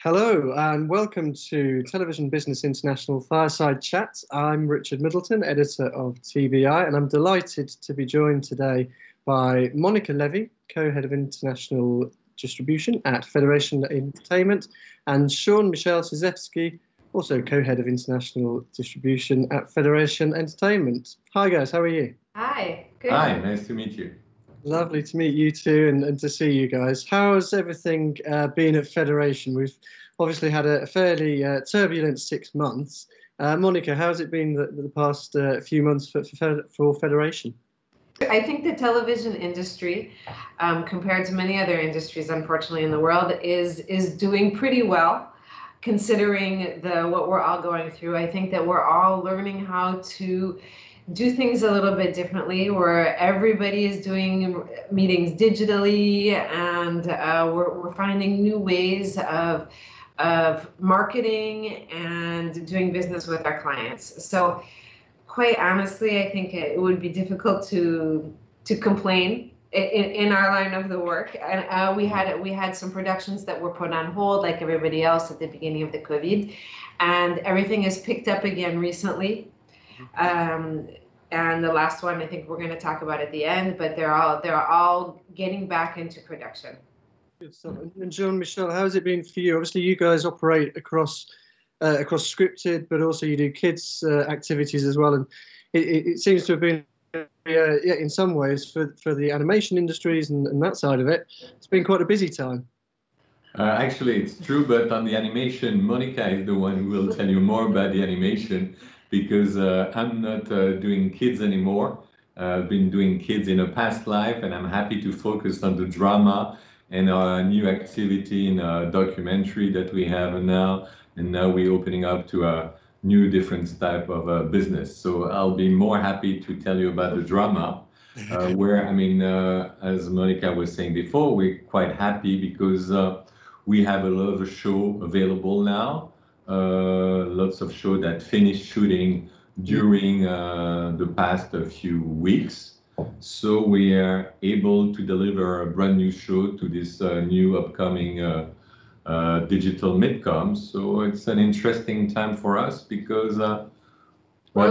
Hello and welcome to Television Business International Fireside Chat. I'm Richard Middleton, editor of TBI, and I'm delighted to be joined today by Monica Levy, co-head of international distribution at Federation Entertainment, and Jean-Michel Ciszewski, also co-head of international distribution at Federation Entertainment. Hi guys, how are you? Hi, good. Hi, nice to meet you. Lovely to meet you too and to see you guys. How's everything been at Federation? We've obviously had a fairly turbulent 6 months. Monica, how's it been the past few months for Federation? I think the television industry, compared to many other industries, unfortunately, in the world, is doing pretty well, considering what we're all going through. I think that we're all learning how to do things a little bit differently, where everybody is doing meetings digitally, and we're finding new ways of marketing and doing business with our clients. So quite honestly, I think it would be difficult to complain in our line of the work. And we had some productions that were put on hold, like everybody else, at the beginning of the COVID, and everything has picked up again recently. And the last one, I think we're going to talk about at the end, but they're all getting back into production. Good stuff. And Jean-Michel, how has it been for you? Obviously, you guys operate across scripted, but also you do kids activities as well. And it seems to have been, in some ways, for the animation industries and that side of it, it's been quite a busy time. Actually, it's true, but on the animation, Monica is the one who will tell you more about the animation, because I'm not doing kids anymore. I've been doing kids in a past life, and I'm happy to focus on the drama and our new activity in a documentary that we have now. And now we're opening up to a new different type of business. So I'll be more happy to tell you about the drama, where, I mean, as Monica was saying before, we're quite happy because we have a lot of show available now. Lots of show that finished shooting during the past few weeks. So we are able to deliver a brand new show to this new upcoming digital midcom. So it's an interesting time for us because we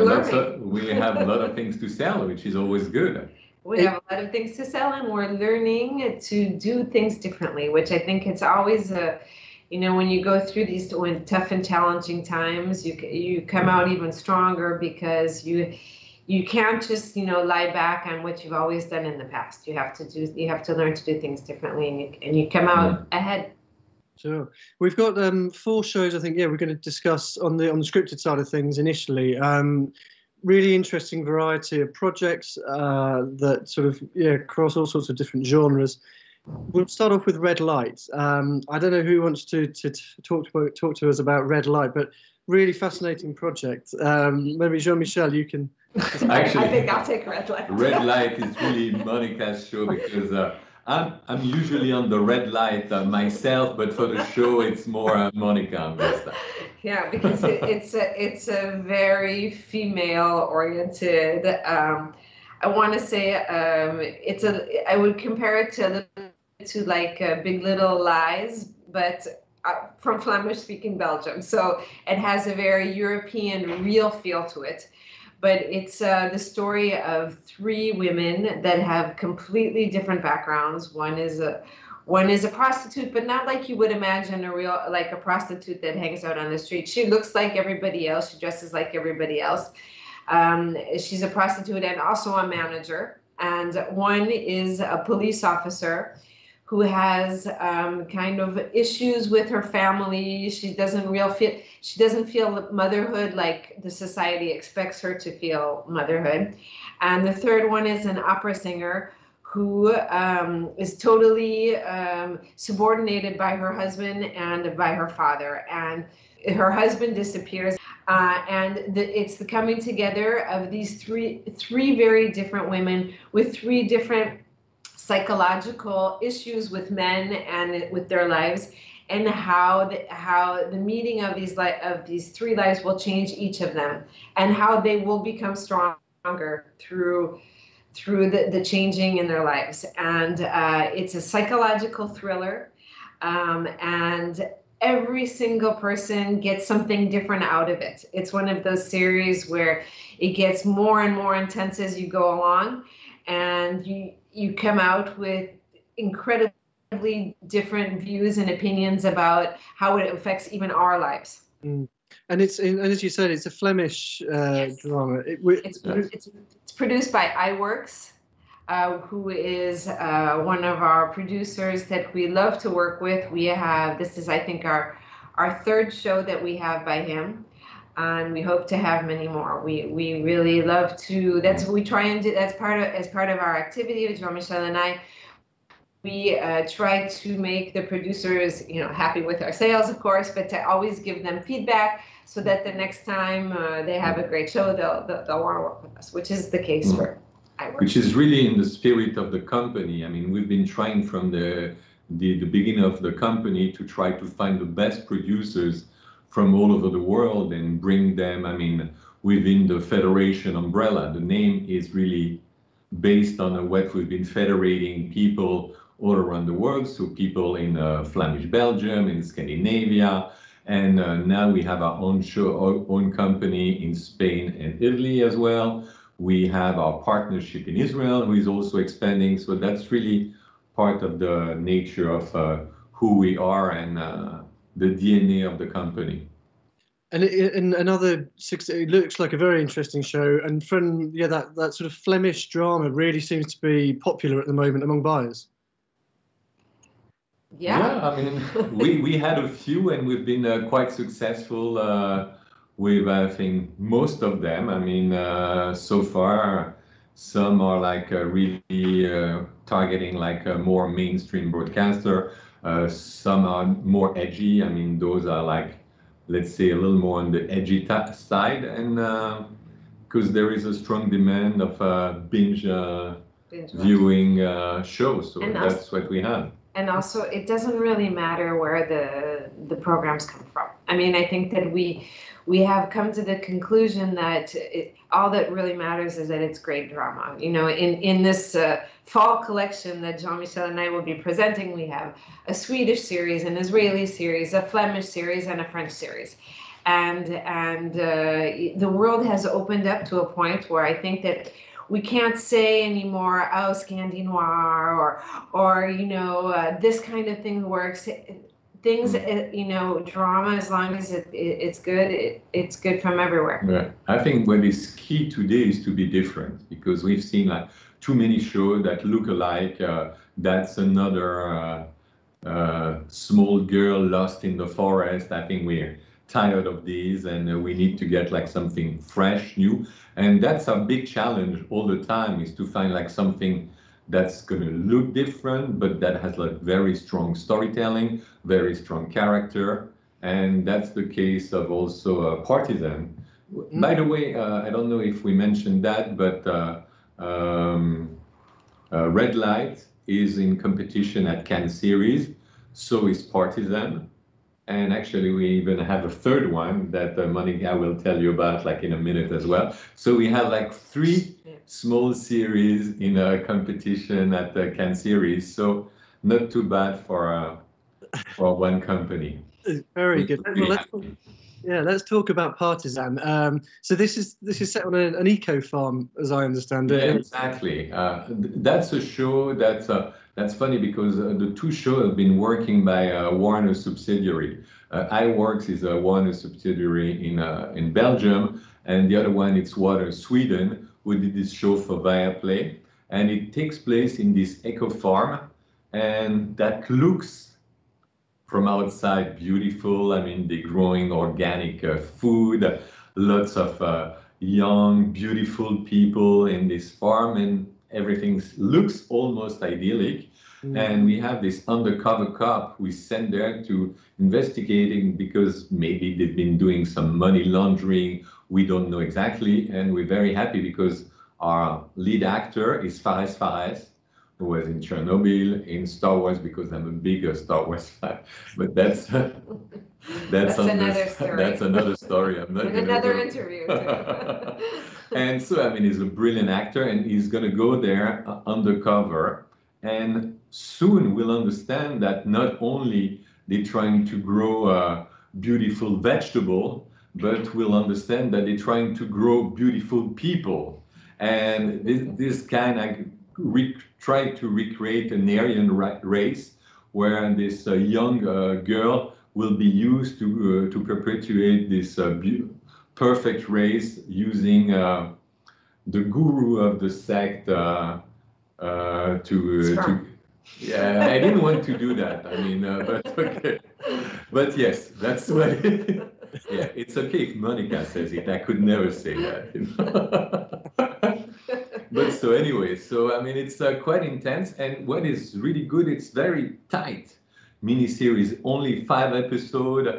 have a lot of things to sell, which is always good. We have a lot of things to sell, and we're learning to do things differently, which I think it's always when you go through these tough and challenging times, you come out even stronger, because you can't just lie back on what you've always done in the past. You have to learn to do things differently, and you come out ahead. Sure. We've got 4 shows, I think. Yeah, we're going to discuss on the scripted side of things initially. Really interesting variety of projects that sort of cross all sorts of different genres. We'll start off with Red Light. I don't know who wants to talk to us about Red Light, but really fascinating project. Maybe Jean-Michel, you can. Actually, I think I'll take Red Light. Red Light is really Monica's show, because I'm usually on the red light myself, but for the show it's more Monica on this stuff. Yeah, because it's a very female-oriented. I want to say I would compare it to like Big Little Lies, but from Flemish-speaking Belgium. So it has a very European real feel to it. But it's the story of 3 women that have completely different backgrounds. One is a prostitute, but not like you would imagine a prostitute that hangs out on the street. She looks like everybody else. She dresses like everybody else. She's a prostitute and also a manager. And one is a police officer who has kind of issues with her family. She doesn't feel motherhood like the society expects her to feel motherhood. And the third one is an opera singer who is totally subordinated by her husband and by her father. And her husband disappears. It's the coming together of these three very different women with 3 different psychological issues with men and with their lives, and how the meeting of these 3 lives will change each of them, and how they will become stronger through the changing in their lives. And it's a psychological thriller, and every single person gets something different out of it. It's one of those series where it gets more and more intense as you go along, and you come out with incredibly different views and opinions about how it affects even our lives. Mm. And as you said, it's a Flemish drama. It's produced by iWorks, who is one of our producers that we love to work with. This is, I think, our third show that we have by him, and we hope to have many more. We really love to. That's what we try and do. That's as part of our activity with Jean-Michel and I. We try to make the producers, happy with our sales, of course, but to always give them feedback so that the next time they have a great show, they'll want to work with us, which is the case for iWorks. Which is really in the spirit of the company. I mean, we've been trying from the beginning of the company to try to find the best producers from all over the world and bring them, within the federation umbrella. The name is really based on what we've been federating people all around the world, so people in Flemish Belgium, in Scandinavia, and now we have our own show, our own company in Spain and Italy as well. We have our partnership in Israel, who is also expanding, so that's really part of the nature of who we are and the DNA of the company. And it looks like a very interesting show, and from that sort of Flemish drama really seems to be popular at the moment among buyers. Yeah, we had a few, and we've been quite successful with, I think, most of them. So far, some are really targeting a more mainstream broadcaster. Some are more edgy. Those are let's say, a little more on the edgy side, and because there is a strong demand of binge viewing shows, so that's what we have. And also, it doesn't really matter where the programs come from. I think that we have come to the conclusion that all that really matters is that it's great drama. In this fall collection that Jean-Michel and I will be presenting, we have a Swedish series, an Israeli series, a Flemish series, and a French series. And the world has opened up to a point where I think that we can't say anymore, oh, Scandi Noir, or this kind of thing works. Things, drama, as long as it's good, it's good from everywhere. Yeah. I think what is key today is to be different, because we've seen too many shows that look alike. That's another small girl lost in the forest. I think we're tired of these, and we need to get something fresh, new. And that's a big challenge all the time, is to find something that's going to look different, but that has very strong storytelling, very strong character. And that's the case of also Partisan. By the way, I don't know if we mentioned that, but Red Light is in competition at CANNESERIES, so is Partisan. And actually, we even have a third one that Monica will tell you about in a minute as well. So we have 3 small series in a competition at the CANNESERIES. So not too bad for one company. Very good. Well, let's talk about Partisan. So this is set on an eco farm, as I understand it. Yeah, exactly. That's a show that's funny, because the 2 shows have been working by a Warner subsidiary. iWorks is a Warner subsidiary in Belgium, and the other one it's Warner Sweden, who did this show for Viaplay, and it takes place in this eco farm, and that looks from outside beautiful. They're growing organic food, lots of young, beautiful people in this farm, and everything looks almost idyllic. And we have this undercover cop we sent there to investigating, because maybe they've been doing some money laundering. We don't know exactly. And we're very happy because our lead actor is Fares, who was in Chernobyl, in Star Wars, because I'm a bigger Star Wars fan. But that's another story. That's another story. I'm not in another interview too. And so, he's a brilliant actor, and he's going to go there undercover. And soon we'll understand that not only they're trying to grow a beautiful vegetable, but we'll understand that they're trying to grow beautiful people. And this kind of try to recreate an Aryan race where this young girl will be used to perpetuate this perfect race using the guru of the sect yeah, I didn't want to do that. I mean, but okay. But yes, that's what yeah, it's okay if Monica says it. I could never say that. You know? But so anyway, so I mean, it's quite intense. And what is really good, it's very tight miniseries, only 5 episodes.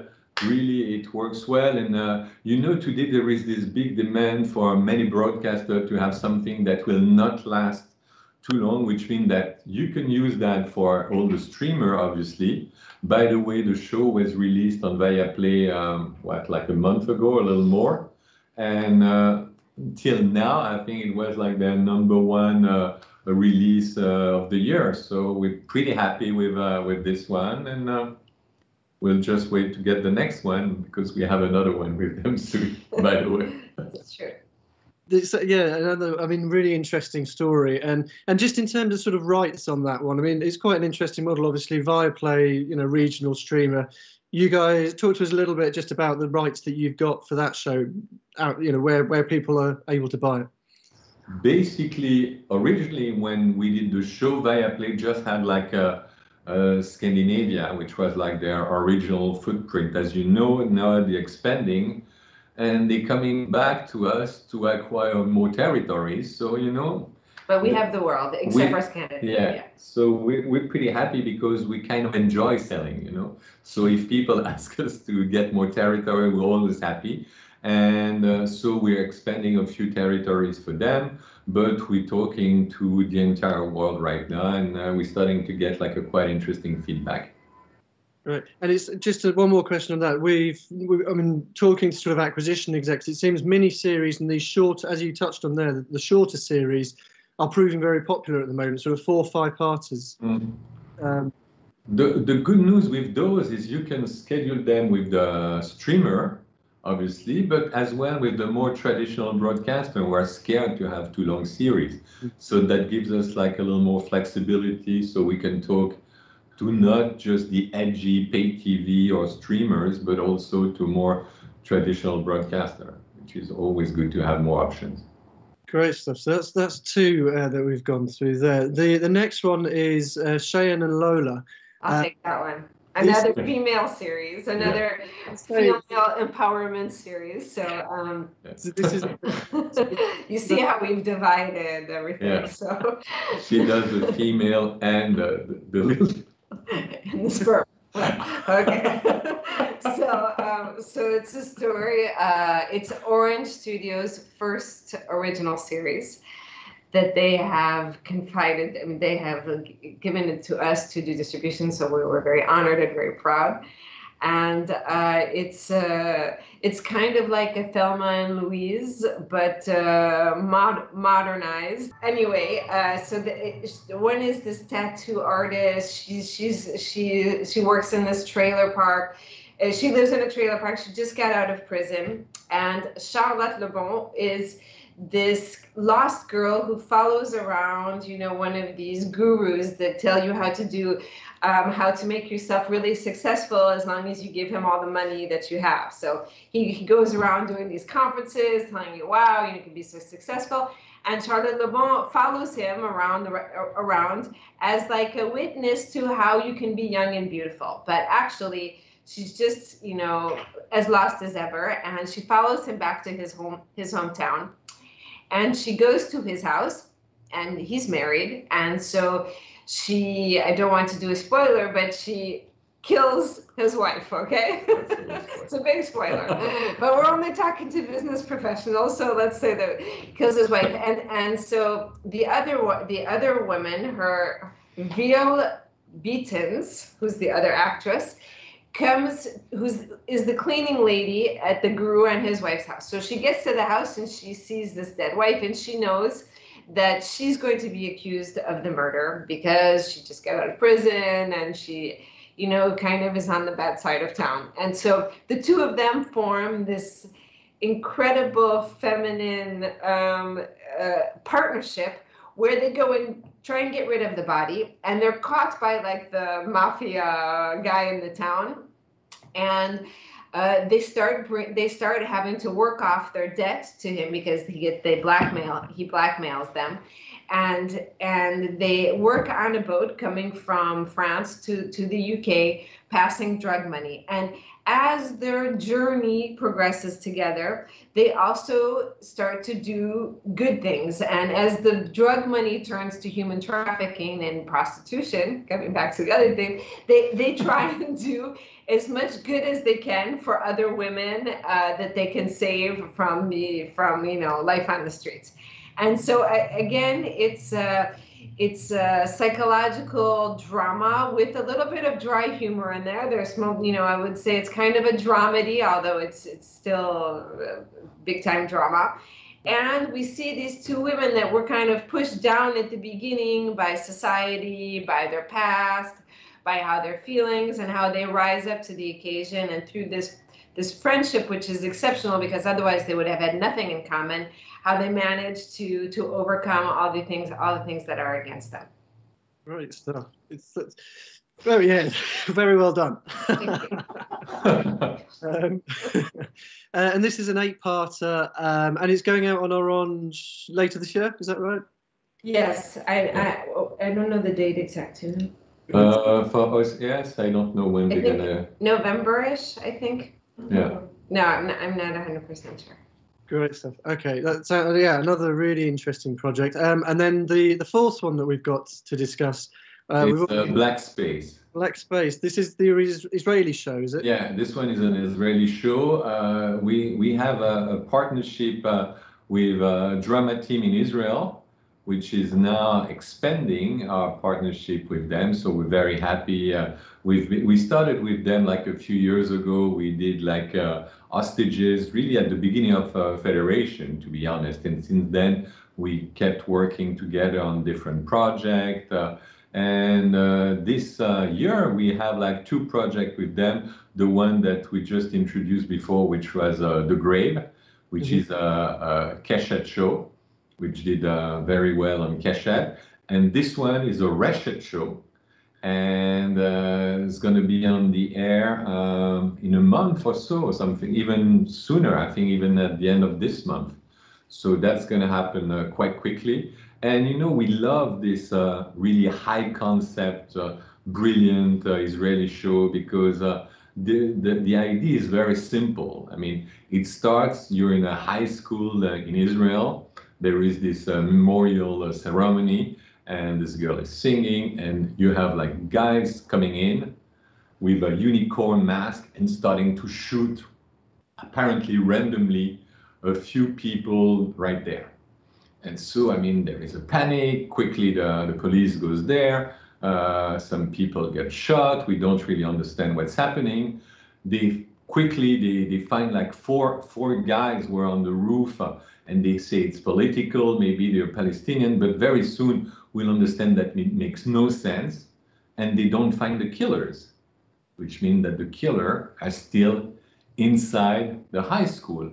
Really, it works well. And you know, today there is this big demand for many broadcasters to have something that will not last too long, which means that you can use that for all the streamer, obviously. By the way, the show was released on Viaplay, like a month ago, a little more. And till now, I think it was like their #1 release of the year. So we're pretty happy with this one. And we'll just wait to get the next one because we have another one with them soon, by the way. That's true. Yeah, another, I mean, really interesting story. And just in terms of sort of rights on that one, I mean, it's quite an interesting model, obviously, Viaplay, you know, regional streamer. You guys talk to us a little bit just about the rights that you've got for that show, you know, where people are able to buy it. Basically, originally when we did the show, Viaplay just had like a Scandinavia, which was like their original footprint. As you know, now they're expanding. And they're coming back to us to acquire more territories. So, you know. But we have the world, except for Canada. Yeah. So we're pretty happy because we kind of enjoy selling, you know. So if people ask us to get more territory, we're always happy. And so we're expanding a few territories for them. But we're talking to the entire world right now. And we're starting to get like a quite interesting feedback. Right, and it's just one more question on that. I mean, talking to sort of acquisition execs, it seems mini-series and these short, as you touched on there, the shorter series are proving very popular at the moment, sort of 4 or 5-parters. The good news with those is you can schedule them with the streamer, obviously, but as well with the more traditional broadcaster who are scared to have too long series. So that gives us like a little more flexibility so we can talk to not just the edgy pay TV or streamers, but also to more traditional broadcaster, which is always good to have more options. Great stuff. So that's 2 that we've gone through there. The next one is Cheyenne and Lola. I'll take that one. Another female series, another female empowerment series. So this is you see how we've divided everything. Yeah. So she does the female and the little. And the sperm. Okay. So it's a story. It's Orange Studios' first original series that they have confided. I mean, they have given it to us to do distribution. So we were very honored and very proud. And it's kind of like a Thelma and Louise, but modernized. Anyway, so one is this tattoo artist. She works in this trailer park. She lives in a trailer park. She just got out of prison. And Charlotte Lebon is this lost girl who follows around, you know, one of these gurus that tell you how to do. How to make yourself really successful as long as you give him all the money that you have. So he goes around doing these conferences, telling you, wow, you can be so successful. And Charlotte Lebon follows him around as like a witness to how you can be young and beautiful. But actually, she's just, you know, as lost as ever. And she follows him back to his hometown. And she goes to his house, and he's married. And so I don't want to do a spoiler, but she kills his wife, okay? It's a big spoiler. But we're only talking to business professionals, so let's say that he kills his wife. And so the other woman, her Viola Beatons, who's the other actress, is the cleaning lady at the guru and his wife's house. So she gets to the house and she sees this dead wife, and she knows that she's going to be accused of the murder because she just got out of prison and she, you know, kind of is on the bad side of town. And so the two of them form this incredible feminine partnership where they go and try and get rid of the body, and they're caught by like the mafia guy in the town, and they start having to work off their debt to him because he blackmails them, and they work on a boat coming from France to the UK, passing drug money. And as their journey progresses together, they also start to do good things. And as the drug money turns to human trafficking and prostitution, coming back to the other thing, they try and do as much good as they can for other women that they can save from life on the streets. And so again, it's a psychological drama with a little bit of dry humor in there. There's, I would say it's kind of a dramedy, although it's still big time drama. And we see these two women that were kind of pushed down at the beginning by society, by their past, by how their feelings, and how they rise up to the occasion. And through this friendship, which is exceptional because otherwise they would have had nothing in common, how they manage to overcome all the things that are against them. Great stuff. It's very well done. And this is an 8-parter, and it's going out on Orange later this year. Is that right? Yes, I don't know the date exactly. For us, yes, I don't know when we're gonna. November-ish, I think. Yeah. No, I'm not 100% sure. Great stuff. Okay, that's another really interesting project. And then the fourth one that we've got to discuss. It's Blackspace. Blackspace. This is the Israeli show, is it? Yeah, this one is an Israeli show. We have a partnership with a drama team in Israel, which is now expanding our partnership with them. So we're very happy. We started with them like a few years ago. We did like hostages really at the beginning of Federation, to be honest. And since then, we kept working together on different projects. And this year, we have like 2 projects with them. The one that we just introduced before, which was The Grave, which is a Keshet show, which did very well on Keshet. And this one is a Reshet show. And it's going to be on the air in a month or so, or something, even sooner, I think even at the end of this month. So that's going to happen quite quickly. And, we love this really high concept, brilliant Israeli show because the idea is very simple. I mean, it starts, you're in a high school in Israel. There is this memorial ceremony, and this girl is singing, and you have like guys coming in with a unicorn mask and starting to shoot, apparently randomly, a few people right there. And so, I mean, there is a panic. Quickly, the police goes there. Some people get shot. We don't really understand what's happening. They find like four guys were on the roof, and they say it's political. Maybe they're Palestinian, but very soon we'll understand that it makes no sense. And they don't find the killers, which means that the killer is still inside the high school.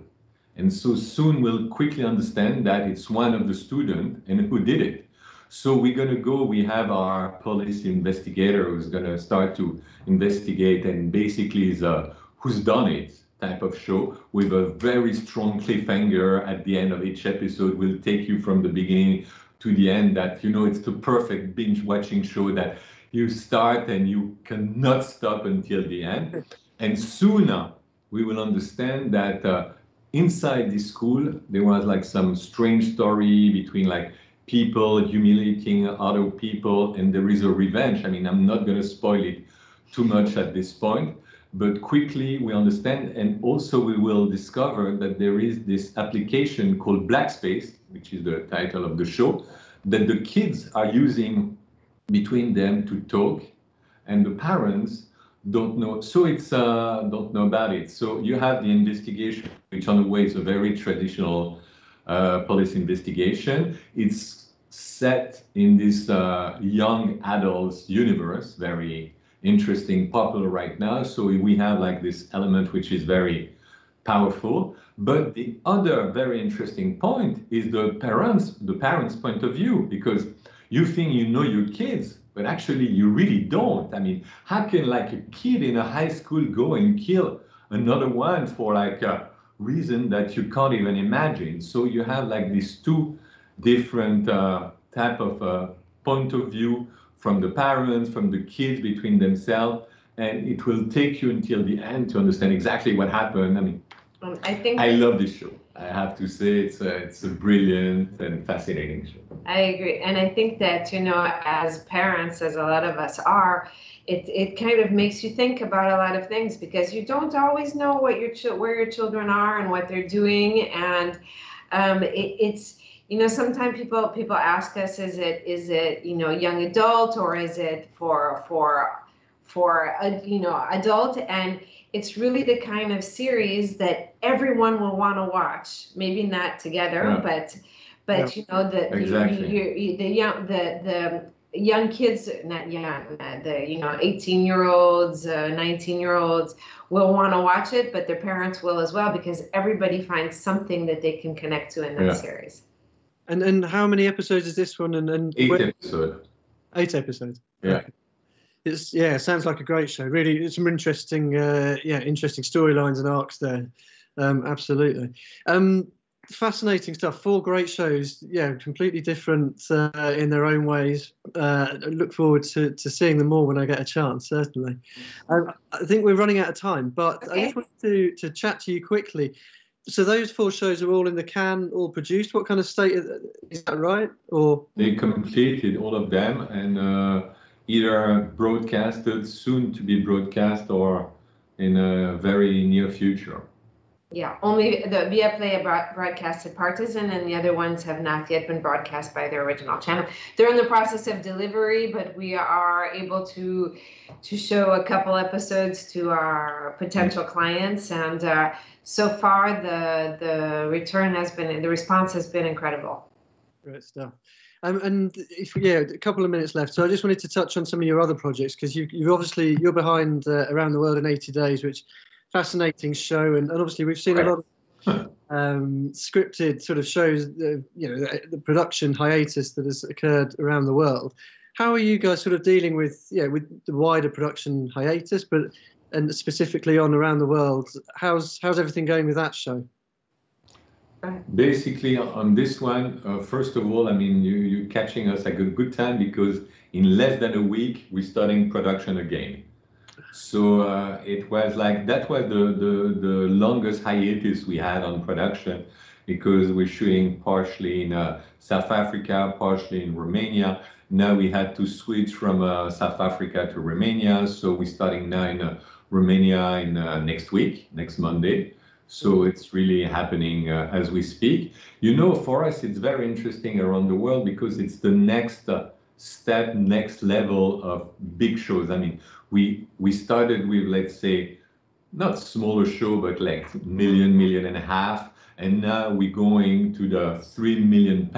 And so soon we'll quickly understand that it's one of the students and who did it. So we're going to go, we have our police investigator who's going to start to investigate, and basically is a who's done it type of show with a very strong cliffhanger at the end of each episode. Will take you from the beginning to the end, that, it's the perfect binge watching show that you start and you cannot stop until the end. And soon we will understand that inside this school, there was like some strange story between like people humiliating other people, and there is a revenge. I mean, I'm not going to spoil it too much at this point, but quickly we understand. And also we will discover that there is this application called Blackspace, which is the title of the show, that the kids are using between them to talk, and the parents don't know. So it's don't know about it. So you have the investigation, which on the way is a very traditional police investigation. It's set in this young adults universe, very interesting, popular right now. So we have like this element which is very powerful. But the other very interesting point is the parents' point of view, because you think you know your kids, but actually you really don't. I mean, how can like a kid in a high school go and kill another one for like a reason that you can't even imagine? So you have like these two different type of point of view from the parents, from the kids, between themselves, and it will take you until the end to understand exactly what happened. I mean, I love this show. I have to say it's a brilliant and fascinating show. I agree, and I think that, you know, as parents, as a lot of us are, it kind of makes you think about a lot of things, because you don't always know what where your children are and what they're doing, and it's, you know, sometimes people ask us, is it you know, young adult, or is it for you know, adult? And it's really the kind of series that everyone will want to watch. Maybe not together, yeah. but you know, exactly. the young kids, not young, the, you know, 18-year-olds, 19-year-olds will want to watch it, but their parents will as well, because everybody finds something that they can connect to in that series. And how many episodes is this one? And 8 episodes. 8 episodes. Yeah. Okay. It sounds like a great show. Really, it's some interesting, interesting storylines and arcs there. Absolutely. Fascinating stuff. 4 great shows. Yeah, completely different in their own ways. I look forward to seeing them all when I get a chance. Certainly. I think we're running out of time, but okay. I just wanted to chat to you quickly. So those 4 shows are all in the can, all produced. What kind of state is that, right? Or they completed all of them, and either broadcasted, soon to be broadcast, or in a very near future. Yeah, only the Viaplay broadcasted Partisan, and the other ones have not yet been broadcast by their original channel. They're in the process of delivery, but we are able to show a couple episodes to our potential clients, and so far the response has been incredible. Great stuff. And a couple of minutes left. So I just wanted to touch on some of your other projects, because you're behind Around the World in 80 Days, which fascinating show, and obviously we've seen a lot of scripted sort of shows, the production hiatus that has occurred around the world. How are you guys sort of dealing with the wider production hiatus, and specifically on Around the World? How's everything going with that show? Basically, on this one, first of all, I mean, you're catching us at a good time, because in less than a week we're starting production again. So it was like, that was the longest hiatus we had on production, because we're shooting partially in South Africa, partially in Romania. Now we had to switch from South Africa to Romania, so we're starting now in Romania in next Monday. So it's really happening as we speak. You know, for us, it's very interesting Around the World, because it's the next step, next level of big shows. I mean, we started with, let's say, not smaller show, but like $1 million, $1.5 million, and now we're going to the £3 million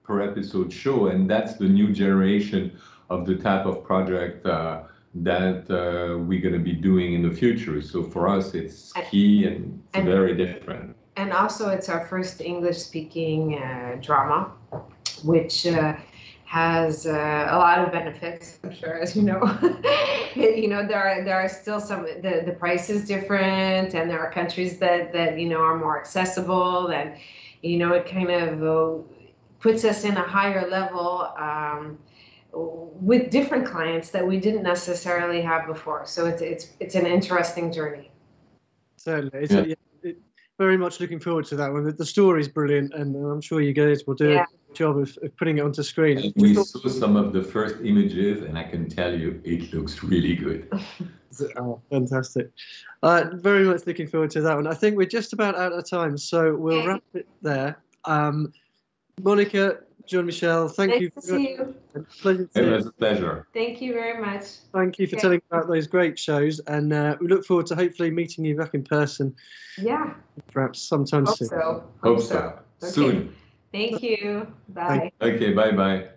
per episode show, and that's the new generation of the type of project that we're going to be doing in the future. So for us, it's key, and it's very different. And also, it's our first English-speaking drama, which has a lot of benefits, I'm sure, as you know. You know, there are still some, the price is different, and there are countries that you know, are more accessible, and you know, it kind of puts us in a higher level with different clients that we didn't necessarily have before. So it's an interesting journey. Certainly, very much looking forward to that one. The story is brilliant, and I'm sure you guys will do a good job of putting it onto screen. We saw some of the first images, and I can tell you, it looks really good. Oh, fantastic. Very much looking forward to that one. I think we're just about out of time, so we'll wrap it there. Monica, Jean-Michel, thank you. Nice to see you. Pleasure to see you. It was a pleasure. Thank you very much. Thank you for telling about those great shows, and we look forward to hopefully meeting you back in person. Yeah. Perhaps sometime soon. Hope so. Hope so. Okay. Soon. Thank you. Bye. Okay, bye-bye.